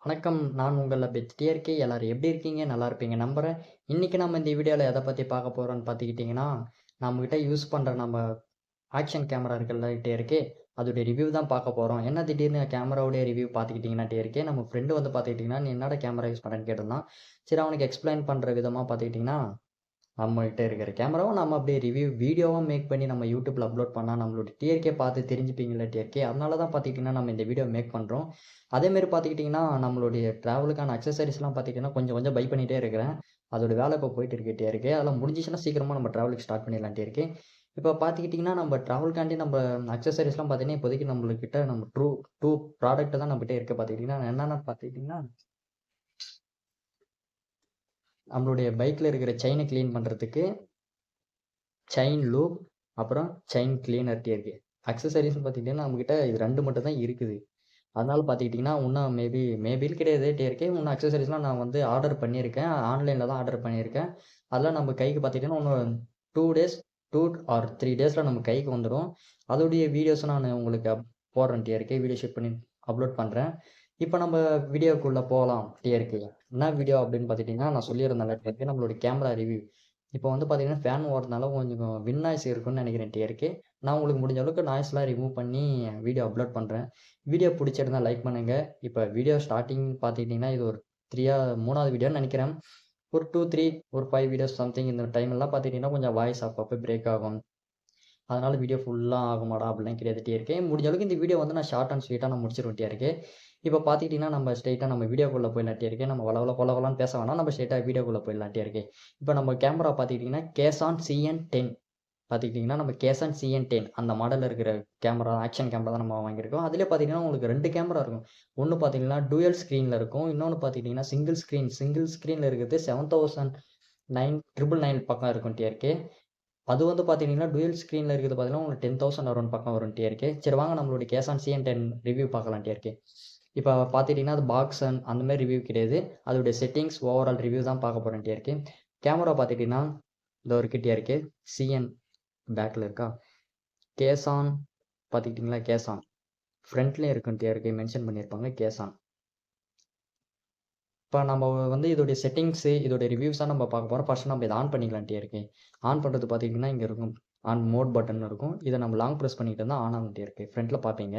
வணக்கம். நான் உங்கள டிஆர்கே. எல்லாரும் எப்படி இருக்கீங்க? நல்லா இருப்பீங்க நம்புறேன். இன்னைக்கு நம்ம இந்த வீடியோல எத பத்தி பார்க்க போறோம்ன்னு பார்த்துக்கிட்டீங்கன்னா, நம்மகிட்ட யூஸ் பண்ற நம்ம ஆக்ஷன் கேமரா இருக்குல்ல டிஆர்கே, அதோடைய ரிவ்யூ தான் பார்க்க போறோம். என்ன திடீர்னு கேமராவுடைய ரிவ்யூ பார்த்துக்கிட்டீங்கன்னா டிஆர்கே, நம்ம ஃப்ரெண்ட் வந்து பார்த்துக்கிட்டீங்கன்னா, "நீ என்னடா கேமரா யூஸ் பண்றேன்னு?" கேட்டிருந்தான். சரி அவனுக்கு எக்ஸ்பிளைன் பண்ற விதமா பார்த்துக்கிட்டீங்கன்னா, நம்மகிட்ட இருக்கிற கேமராவ நம்ம அப்படியே ரிவ்யூ வீடியோவா மேக் பண்ணி நம்ம YouTubeல அப்லோட் பண்ணா நம்மளோட டிஆர்கே பார்த்து தெரிஞ்சுப்பீங்கள்ல டிஆர்கே. அதனால தான் பார்த்துக்கிட்டீங்கன்னா, நம்ம இந்த வீடியோ மேக் பண்றோம். அதேமாரி பார்த்துக்கிட்டீங்கன்னா, நம்மளுடைய ட்ராவலுக்கான அக்சஸரீஸ்லாம் பார்த்துக்கிட்டீங்கன்னா, கொஞ்சம் கொஞ்சம் பை பண்ணிட்டே இருக்கிறேன். அதோட வேலை இப்போ போயிட்டு இருக்கு டிஆர்கே. அதெல்லாம் முடிஞ்சுச்சுன்னா சீக்கிரமா நம்ம ட்ராவலுக்கு ஸ்டார்ட் பண்ணிடலாம் டிஆர்கே. இப்போ பார்த்துக்கிட்டீங்கன்னா, நம்ம ட்ராவலுக்காண்டி நம்ம அக்சஸரீஸ்லாம் பார்த்தீங்கன்னா, இப்போதைக்கு நம்மளுக்கிட்ட நம்ம 2 ப்ராடக்ட் தான் நம்மகிட்ட இருக்கு பார்த்துக்கிட்டீங்கன்னா, என்னென்ன பார்த்துக்கிட்டீங்கன்னா, நம்மளுடைய பைக்ல இருக்கிற செயின கிளீன் பண்றதுக்கு செயின் லூப், அப்புறம் செயின் கிளீனர் டிஆர்கே. அக்சஸரீஸ்ன்னு பார்த்துக்கிட்டீங்கன்னா, நம்மகிட்ட இது 2 மட்டும் தான் இருக்குது. அதனால பார்த்துக்கிட்டிங்கன்னா, இன்னும் மேபின்னு கிடையாது டிஆர்கே. இன்னும் அக்சஸரீஸ்லாம் நான் வந்து ஆர்டர் பண்ணியிருக்கேன். ஆன்லைன்ல தான் ஆர்டர் பண்ணியிருக்கேன். அதெல்லாம் நம்ம கைக்கு பார்த்துக்கிட்டிங்கன்னா, இன்னும் 2 டேஸ் 2 ஆர் 3 டேஸ்ல நம்ம கைக்கு வந்துரும். அதோடைய வீடியோஸ நானு உங்களுக்கு போடுறேன் டிஆர்கே. வீடியோ ஷூட் பண்ணி அப்லோட் பண்றேன். இப்ப நம்ம வீடியோக்குள்ள போலாம் டிஆர்கே. என்ன வீடியோ அப்படின்னு பார்த்துக்கிட்டிங்கன்னா, நான் சொல்லியிருந்தேன்ல டிஆர்கே நம்மளுடைய கேமரா ரிவ்யூ. இப்போ வந்து பார்த்தீங்கன்னா, ஃபேன் ஓடுறதுனால கொஞ்சம் நாய்ஸ் இருக்குன்னு நினைக்கிறேன் டிஆர்கே. நான் உங்களுக்கு முடிஞ்ச அளவுக்கு நாய்ஸ்லாம் ரிமூவ் பண்ணி வீடியோ அப்லோட் பண்றேன். வீடியோ புடிச்சிருந்தா லைக் பண்ணுங்க. இப்ப வீடியோ ஸ்டார்ட்டிங் பார்த்துக்கிட்டீங்கன்னா, இது ஒரு 3வது வீடியோன்னு நெனைக்கிறேன். ஒரு 2, 3 ஒரு 5 வீடியோஸ் சம்திங் இந்த டைம்லாம் பார்த்துக்கிட்டீங்கன்னா, கொஞ்சம் வாய்ஸ் அப்பப்போ பிரேக் ஆகும். அதனால வீடியோ ஃபுல்லா ஆகுமாடா அப்படிலாம் கேட்டுட்டே இருக்கேன். முடிஞ்ச அளவுக்கு இந்த வீடியோ வந்து நான் ஷார்ட் அண்ட் ஸ்வீட்டா நான் முடிச்சிருவேன் இருக்கேன். இப்ப பார்த்துக்கிட்டீங்கன்னா, நம்ம ஸ்ட்ரெயிட்டா நம்ம வீடியோக்குள்ள போயிடலாம் இருக்கேன். நம்ம வளவள கொல கொலன்னு பேச வேணாம். நம்ம ஸ்ட்ரெயிட்டா வீடியோக்குள்ள போயிடலாம் இருக்கேன். இப்ப நம்ம கேமரா பார்த்துக்கிட்டீங்கன்னா, Canon CN10 பார்த்துக்கிட்டீங்கன்னா, நம்ம Canon CN10 அந்த மாடல்ல இருக்கிற கேமரா, ஆக்ஷன் கேமரா தான் நம்ம வாங்கியிருக்கோம். அதிலே பார்த்தீங்கன்னா, உங்களுக்கு 2 கேமரா இருக்கும். ஒண்ணு பார்த்தீங்கன்னா, டூயல் ஸ்க்ரீன்ல இருக்கும். இன்னொன்னு பார்த்துக்கிட்டீங்கன்னா, சிங்கிள் ஸ்க்ரீன்ல இருக்கிறது 7999 பக்கம் இருக்கும் டிஆர்கே. அது வந்து பார்த்துக்கிட்டீங்கன்னா, டூயல் ஸ்க்ரீன்ல இருக்கிறது பார்த்தீங்கன்னா, உங்களுக்கு 10,000 அரௌண்ட் பக்கம் வரும் டிஆர்கே. சரி வாங்க நம்மளுடைய Canon CN10 ரிவ்யூ பார்க்கலாம் டிஆர்கே. இப்ப பார்த்துக்கிட்டீங்கன்னா, அது பாக்ஸ் அந்த மாரி ரிவ்யூ கிடையாது. அதோடைய செட்டிங்ஸ், ஓவரால் ரிவ்யூ தான் பார்க்க போறோம் டிஆர்கே. கேமரா பார்த்துக்கிட்டீங்கன்னா, இதோ இருக்கு டிஆர்கே. CN பேக்ல இருக்கா? Canon பார்த்துக்கிட்டீங்களா? Canon. ஃப்ரண்ட்லயும் இருக்கும் டிஆர்கே மென்ஷன் பண்ணியிருப்பாங்க Canon. இப்ப நம்ம வந்து இதோடைய செட்டிங்ஸ், இதோடைய ரிவ்யூஸ் தான் நம்ம பார்க்க போறோம். ஃபர்ஸ்ட் நம்ம இத ஆன் பண்ணிக்கலாம் டிஆர்கே. ஆன் பண்றது பார்த்துக்கிட்டீங்கன்னா, இங்க இருக்கும். ஆன் மோட் பட்டன் இருக்கும். இத நம்ம லாங் பிரஸ் பண்ணிட்டு இருந்தா ஆன் ஆகும் டிஆர்கே. ஃப்ரண்ட்ல பார்ப்பீங்க.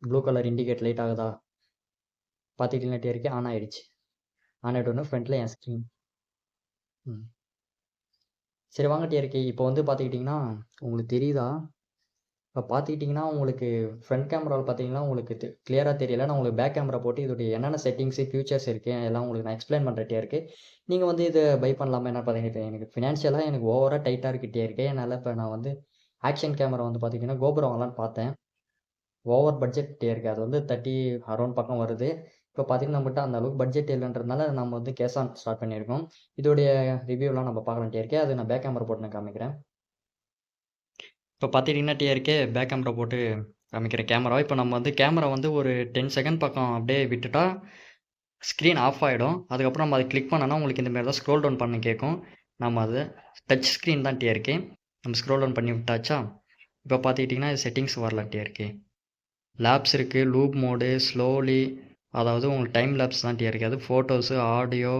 ப்ளூ கலர் இண்டிகேட் லைட் ஆகுதா? பார்த்துக்கிட்டீங்கன்னா டிஆர்கே ஆன் ஆயிடுச்சு. ஆன் ஆயிட்ட உடனே ஃப்ரண்ட்ல என் ஸ்க்ரீன். ம். சரி வாங்க டிஆர்கே. இப்போ வந்து பார்த்துக்கிட்டீங்கன்னா, உங்களுக்கு தெரியுதா? இப்ப பார்த்துக்கிட்டீங்கன்னா, உங்களுக்கு ஃப்ரண்ட் கேமரால பார்த்தீங்கன்னா, உங்களுக்கு கிளியரா தெரியல. நான் உங்களுக்கு பேக் கேமரா போட்டு இதோடைய என்னென்ன செட்டிங்ஸ், ஃபியூச்சர்ஸ் இருக்கு எல்லாம் உங்களுக்கு நான் எக்ஸ்பிளைன் பண்றேன் இருக்கு. நீங்க வந்து இத பை பண்ணலாமா என்னன்னு பார்த்தீங்கன்னா, இப்ப எனக்கு ஃபினான்ஷியலா எனக்கு ஓவரா டைட்டா இருக்கு இருக்கு. அதனால இப்ப நான் வந்து ஆக்ஷன் கேமரா வந்து பார்த்தீங்கன்னா, GoPro வாங்கலான்னு பார்த்தேன். ஓவர் பட்ஜெட் இருக்கு. அது வந்து 30 அரவுண்ட் பக்கம் வருது. இப்ப பார்த்தீங்கன்னா, நம்மகிட்ட அந்த அளவுக்கு பட்ஜெட் இல்லன்றதுனால நம்ம வந்து Canon ஸ்டார்ட் பண்ணியிருக்கோம். இதோடைய ரிவ்யூலாம் நம்ம பார்க்கலாம் இருக்கு. அது நான் பேக் கேமரா போட்டு நான் காமிக்கிறேன். இப்ப பார்த்துக்கிட்டீங்கன்னா, டிஆர்கே பேக் கேமரா போட்டு காமிக்கிற கேமரா. இப்ப நம்ம வந்து கேமரா வந்து ஒரு 10 செகண்ட் பக்கம் அப்படியே விட்டுட்டா, ஸ்க்ரீன் ஆஃப் ஆயிடும். அதுக்கப்புறம் நம்ம அத கிளிக் பண்ணோம்னா, உங்களுக்கு இந்த மாரி தான் ஸ்க்ரோல் டவுன் பண்ண கேட்கும். நம்ம அத டச் ஸ்க்ரீன் தான் டிஆர்கே. நம்ம ஸ்க்ரோல் டவுன் பண்ணி விட்டாச்சா, இப்ப பார்த்துக்கிட்டீங்கன்னா, செட்டிங்ஸ் வரல டிஆர்கே. லேப்ஸ் இருக்கு, லூப் மோடு, ஸ்லோலி அதாவது உங்களுக்கு டைம் லேப்ஸ் தான் டிஆர்கே. அது ஃபோட்டோஸு, ஆடியோ,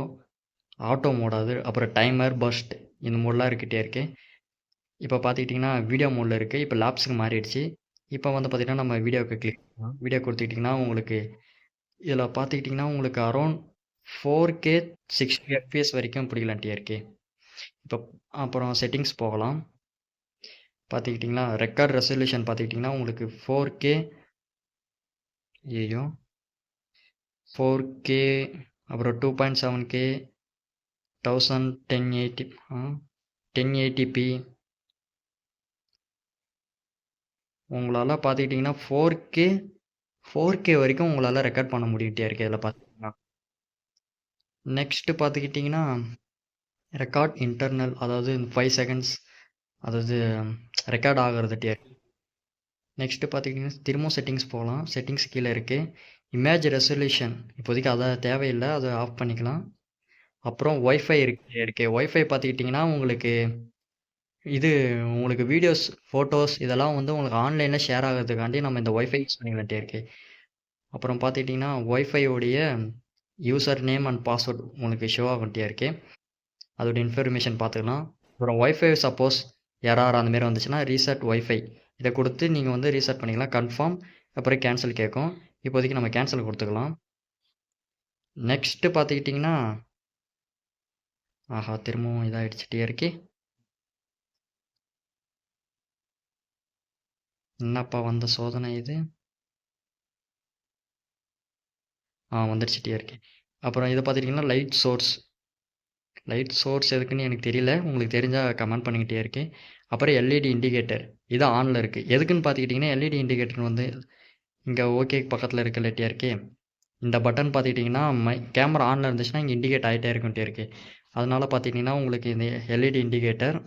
ஆட்டோ மோட் அது. அப்புறம் டைமர், பர்ஸ்ட் இந்த மோட்லாம் இருக்கு டிஆர்கே. இப்ப பார்த்துக்கிட்டீங்கன்னா, வீடியோ மோட்ல இருக்கு. இப்ப லேப்ஸ்க்கு மாறிடுச்சு. இப்ப வந்து பார்த்தீங்கன்னா, நம்ம வீடியோக்கு கிளிக் பண்ணலாம். வீடியோ குடுத்துக்கிட்டீங்கன்னா, உங்களுக்கு இதில பார்த்துக்கிட்டீங்கன்னா, உங்களுக்கு அரவுண்ட் 4K 60 எஃப்பிஎஸ் வரைக்கும் பிடிக்கலாம் டிஆர்கே. இப்ப அப்புறம் செட்டிங்ஸ் போகலாம். பார்த்துக்கிட்டீங்களா, ரெக்கார்ட் ரெசல்யூஷன் பார்த்துக்கிட்டீங்கன்னா, உங்களுக்கு 4K ஐயய்யோ! 4K அப்புறம் 2.7K 1080 1080p உங்களால பார்த்துக்கிட்டீங்கன்னா 4K வரைக்கும் உங்களால ரெக்கார்ட் பண்ண முடியும் டிஆர்கே இதில பார்த்தீங்கன்னா. நெக்ஸ்ட் பார்த்துக்கிட்டீங்கன்னா, ரெக்கார்ட் இன்டர்னல் அதாவது 5 செகண்ட்ஸ் அதாவது ரெக்கார்ட் ஆகுறது டிஆர்கே. நெக்ஸ்ட் பார்த்துக்கிட்டீங்கன்னா, திரும்பவும் செட்டிங்ஸ் போகலாம். செட்டிங்ஸ் கீழ இருக்கு. இமேஜ் ரெசல்யூஷன் இப்போதைக்கு அத தேவையில்ல. அத ஆஃப் பண்ணிக்கலாம். அப்புறம் வைஃபை இருக்கு டிஆர்கே. வைஃபை பார்த்துக்கிட்டீங்கன்னா, உங்களுக்கு இது உங்களுக்கு வீடியோஸ், ஃபோட்டோஸ் இதெல்லாம் வந்து உங்களுக்கு ஆன்லைனில் ஷேர் ஆகிறதுக்காண்டி நம்ம இந்த ஒய்ஃபை யூஸ் பண்ணிக்கலாம் டிஆர்கே. அப்புறம் பார்த்துக்கிட்டிங்கன்னா ஒய்ஃபை உடைய யூசர் நேம் அண்ட் பாஸ்வேர்ட் உங்களுக்கு ஷோ ஆகும் டிஆர்கே. அதோட இன்ஃபர்மேஷன் பார்த்துக்கலாம். அப்புறம் ஒய்ஃபை சப்போஸ் எரர் அந்த மாதிரி வந்துச்சுன்னா ரீசெட் ஒய்ஃபை இதை கொடுத்து நீங்கள் வந்து ரீசெட் பண்ணிக்கலாம். கன்ஃபார்ம் அப்புறம் கேன்சல் கேட்கும். இப்போதைக்கு நம்ம கேன்சல் கொடுத்துக்கலாம். நெக்ஸ்ட்டு பார்த்துக்கிட்டிங்கன்னா ஆஹா திரும்பவும் இதாகிடுச்சு டிஆர்கே. என்னப்பா வந்த சோதனை இது? வந்துடுச்சு டிஆர்கே. அப்புறம் இதை பார்த்துட்டிங்கன்னா லைட் சோர்ஸ் எதுக்குன்னு எனக்கு தெரியல. உங்களுக்கு தெரிஞ்சால் கமெண்ட் பண்ணிக்கிட்டே இருக்கேன். அப்புறம் எல்இடி இண்டிகேட்டர் இது ஆனில் இருக்குது. எதுக்குன்னு பார்த்துக்கிட்டிங்கன்னா எல்இடி இண்டிகேட்டர் வந்து இங்கே ஓகே பக்கத்தில் இருக்குல்ல டிஆர்கே. இந்த பட்டன் பார்த்துக்கிட்டிங்கன்னா கேமரா ஆனில் இருந்துச்சுன்னா இங்கே இண்டிகேட் ஆகிட்டே இருக்கும் டிஆர்கே. அதனால் பார்த்துக்கிட்டிங்கன்னா உங்களுக்கு இந்த எல்இடி இண்டிகேட்டர்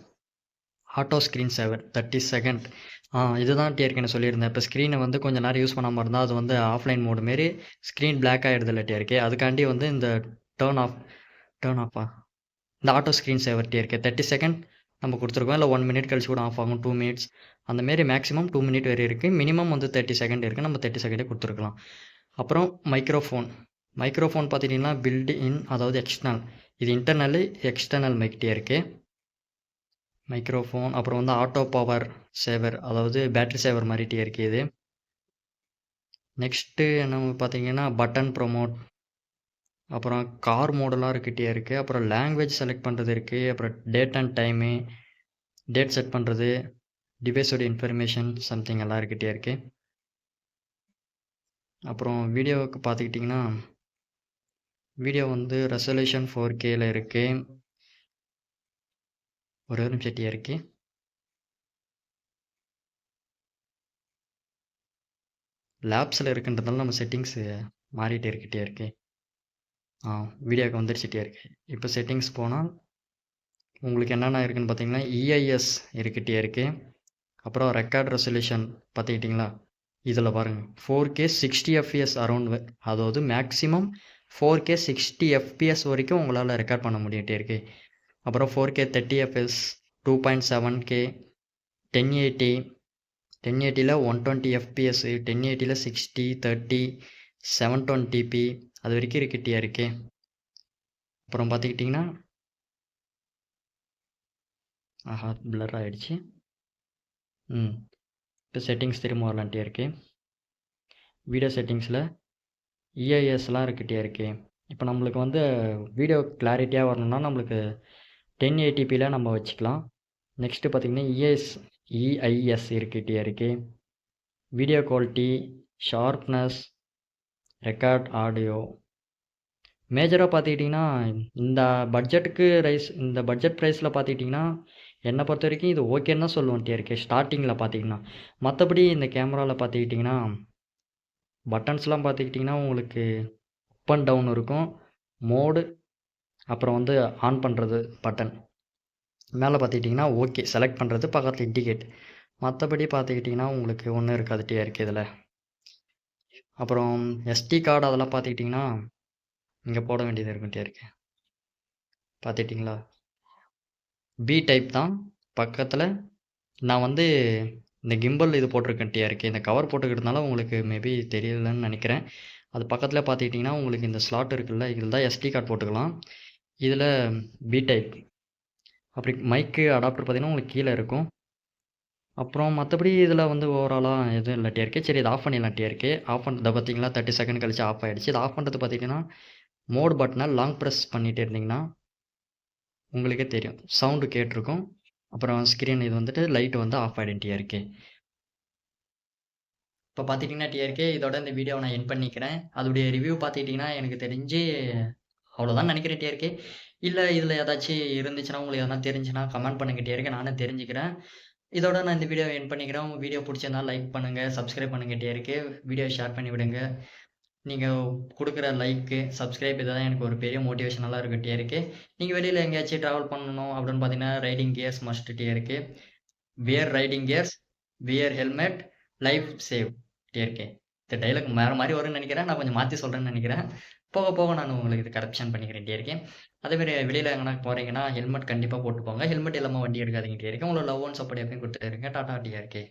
ஆட்டோ ஸ்க்ரீன் சேவர் 30 செகண்ட் இதுதான் டிஆர்கே நான் சொல்லியிருந்தேன். இப்போ ஸ்க்ரீனை வந்து கொஞ்சம் நேரம் யூஸ் பண்ணாமல் இருந்தால் அது வந்து ஆஃப்லைன் மோடு மாரி ஸ்க்ரீன் பிளாக் ஆகிடுது இல்லை டிஆர்கே. அதுக்காண்டி வந்து இந்த டேர்ன் ஆஃபா இந்த ஆட்டோ ஸ்க்ரீன் சேவர் டிஆர்கே 30 செகண்ட் நம்ம கொடுத்துருக்கோம். இல்லை 1 மினிட் கழிச்சு கூட ஆஃப் ஆகும். 2 மினிட்ஸ் அந்தமாரி மேக்ஸிமம் 2 மினிட் வரை இருக்குது. மினிமம் வந்து 30 செகண்ட் இருக்குது. நம்ம 30 செகண்டே கொடுத்துருக்கலாம். அப்புறம் மைக்ரோஃபோன் பார்த்துட்டிங்கன்னா பில்டு இன் அதாவது எக்ஸ்டர்னல். இது internal external mic TRK microphone. அப்புறம் வந்து ஆட்டோ பவர் சேவர் அதாவது பேட்டரி சேவர் மாதிரி டிஆர்கே இது. நெக்ஸ்ட்டு நம்ம பார்த்தீங்கன்னா பட்டன் ப்ரொமோட், அப்புறம் கார் மோடெல்லாம் இருக்கிட்டே இருக்குது. அப்புறம் லாங்குவேஜ் செலக்ட் பண்ணுறது இருக்குது. அப்புறம் date and time, date set பண்ணுறது, டிவைஸோட இன்ஃபர்மேஷன் சம்திங் எல்லாம் இருக்கிட்டே இருக்குது. அப்புறம் வீடியோவுக்கு பார்த்துக்கிட்டிங்கன்னா வீடியோ வந்து ரெசல்யூஷன் 4Kல இருக்குது. ஒரே ஒரு நிமிஷம் டிஆர்கே. லேப்ஸில் இருக்குன்றதால நம்ம செட்டிங்ஸு மாறிட்டே இருக்கிட்டே இருக்கு. வீடியோக்கு வந்துடுச்சிட்டே இருக்கு. இப்போ செட்டிங்ஸ் போனால் உங்களுக்கு என்னென்ன இருக்குன்னு பார்த்தீங்கன்னா இஐஎஸ் இருக்கிட்டே இருக்கு. அப்புறம் ரெக்கார்ட் ரெசல்யூஷன் பார்த்துக்கிட்டிங்களா இதில் பாருங்கள் 4K 60 FPS அரௌண்ட், அதாவது மேக்ஸிமம் 4K 60 FPS வரைக்கும் உங்களால் ரெக்கார்ட் பண்ண முடியிட்டே இருக்கு. அப்புறம் 4K 30 FPS 2.7K 1080ல் 120 FPS 1080ல் 60 30 720p அது வரைக்கும் இருக்கிட்டே இருக்கே. அப்புறம் பார்த்துக்கிட்டிங்கன்னா பிளர் ஆகிடுச்சு. இப்போ செட்டிங்ஸ் திரும்ப வரலான்ட்டே இருக்கு. வீடியோ செட்டிங்ஸில் இஐஎஸ்லாம் இருக்கிட்டே இருக்கு. இப்போ நம்மளுக்கு வந்து வீடியோ கிளாரிட்டியாக வரணும்னா நம்மளுக்கு 1080pயில் நம்ம வச்சுக்கலாம். நெக்ஸ்ட்டு பார்த்திங்கன்னா இஐஎஸ் இருக்கிட்டே இருக்கு. Video quality, sharpness, record audio. மேஜராக பார்த்துக்கிட்டிங்கன்னா இந்த பட்ஜெட் ப்ரைஸில் பார்த்துக்கிட்டிங்கன்னா என்னை பொறுத்த வரைக்கும் இது ஓகேன்னு தான் சொல்லுவேன் டிஆர்கே ஸ்டார்டிங்கில் பார்த்திங்கன்னா. மற்றபடி இந்த கேமராவில் பார்த்துக்கிட்டிங்கன்னா பட்டன்ஸ்லாம் பார்த்துக்கிட்டிங்கன்னா உங்களுக்கு அப் அண்ட் டவுன் இருக்கும். மோடு அப்புறம் வந்து ஆன் பண்ணுறது பட்டன் மேலே பார்த்துக்கிட்டிங்கன்னா ஓகே செலக்ட் பண்ணுறது பக்கத்தில் இண்டிகேட். மற்றபடி பார்த்துக்கிட்டிங்கன்னா உங்களுக்கு ஒன்றும் இருக்காது டிஆர்கே இதில். அப்புறம் எஸ்டி கார்டு அதெல்லாம் பார்த்துக்கிட்டிங்கன்னா இங்கே போட வேண்டியது இருக்கும் டிஆர்கே. பார்த்துக்கிட்டிங்களா பி டைப் தான். பக்கத்தில் நான் வந்து இந்த கிம்பல் இது போட்டிருக்கேன் டிஆர்கே. இந்த கவர் போட்டுக்கிறதுனால உங்களுக்கு மேபி தெரியலன்னு நினைக்கிறேன். அது பக்கத்தில் பார்த்துக்கிட்டிங்கன்னா உங்களுக்கு இந்த ஸ்லாட் இருக்குல்ல, இதில் தான் எஸ்டி கார்டு போட்டுக்கலாம். இதில் பி டைப். அப்படி மைக்கு அடாப்டர் பார்த்திங்கன்னா உங்களுக்கு கீழே இருக்கும். அப்புறம் மற்றபடி இதில் வந்து ஓவராலாக எதுவும் இல்லை டிஆர்கே. சரி இதை ஆஃப் பண்ணிடலாம் டிஆர்கே. ஆஃப் பண்ணுறத பார்த்தீங்களா 30 செகண்ட் கழிச்சு ஆஃப் ஆகிடுச்சு. இதை ஆஃப் பண்ணுறது பார்த்திங்கன்னா மோட் பட்டனை லாங் ப்ரெஸ் பண்ணிகிட்டே இருந்தீங்கன்னா உங்களுக்கே தெரியும் சவுண்டு கேட்டிருக்கும். அப்புறம் ஸ்க்ரீன் இது வந்துட்டு லைட் வந்து ஆஃப் ஆகிடும் டிஆர்கே. இப்போ பார்த்துட்டிங்கன்னா டிஆர்கே இதோட இந்த வீடியோவை நான் என் பண்ணிக்கிறேன். அதோடைய ரிவ்யூ பார்த்துக்கிட்டிங்கன்னா எனக்கு தெரிஞ்சு அவ்வளோதான் நினைக்கிறேன் டிஆர்கே. இல்லை இதில் ஏதாச்சும் இருந்துச்சுன்னா உங்களுக்கு எதனா தெரிஞ்சுன்னா கமெண்ட் பண்ணுங்க டிஆர்கே, நானும் தெரிஞ்சுக்கிறேன். இதோட நான் இந்த வீடியோவை என் பண்ணிக்கிறேன். உங்கள் வீடியோ பிடிச்சிருந்தா லைக் பண்ணுங்கள், சப்ஸ்கிரைப் பண்ணுங்க டிஆர்கே. வீடியோ ஷேர் பண்ணி விடுங்க. நீங்கள் கொடுக்குற லைக்கு சப்ஸ்கிரைப் இதெல்லாம் எனக்கு ஒரு பெரிய மோட்டிவேஷனலாக இருக்கும் டிஆர்கே. நீங்கள் வெளியில் எங்கேயாச்சும் ட்ராவல் பண்ணணும் அப்படின்னு பார்த்தீங்கன்னா riding gears must TRK. Wear riding gears, wear helmet, life save TRK. இந்த டைலாக் வேறு மாதிரி வரும்னு நினைக்கிறேன். நான் கொஞ்சம் மாற்றி சொல்கிறேன்னு நினைக்கிறேன். போக போக நான் உங்களுக்கு இது கரெக்ஷன் பண்ணிக்கிறேன் டிஆர்கே. அதேமாரி வெளியில எங்கனா போறீங்கன்னா, ஹெல்மெட் கண்டிப்பா போட்டு போங்க. ஹெல்மெட் இல்லாம வண்டி எடுக்காதீங்க டிஆர்கே. உங்களோட லவ் அண்ட் சப்போர்ட் எப்பயும் குடுத்துட்டே இருங்க. டாடா டிஆர்கே.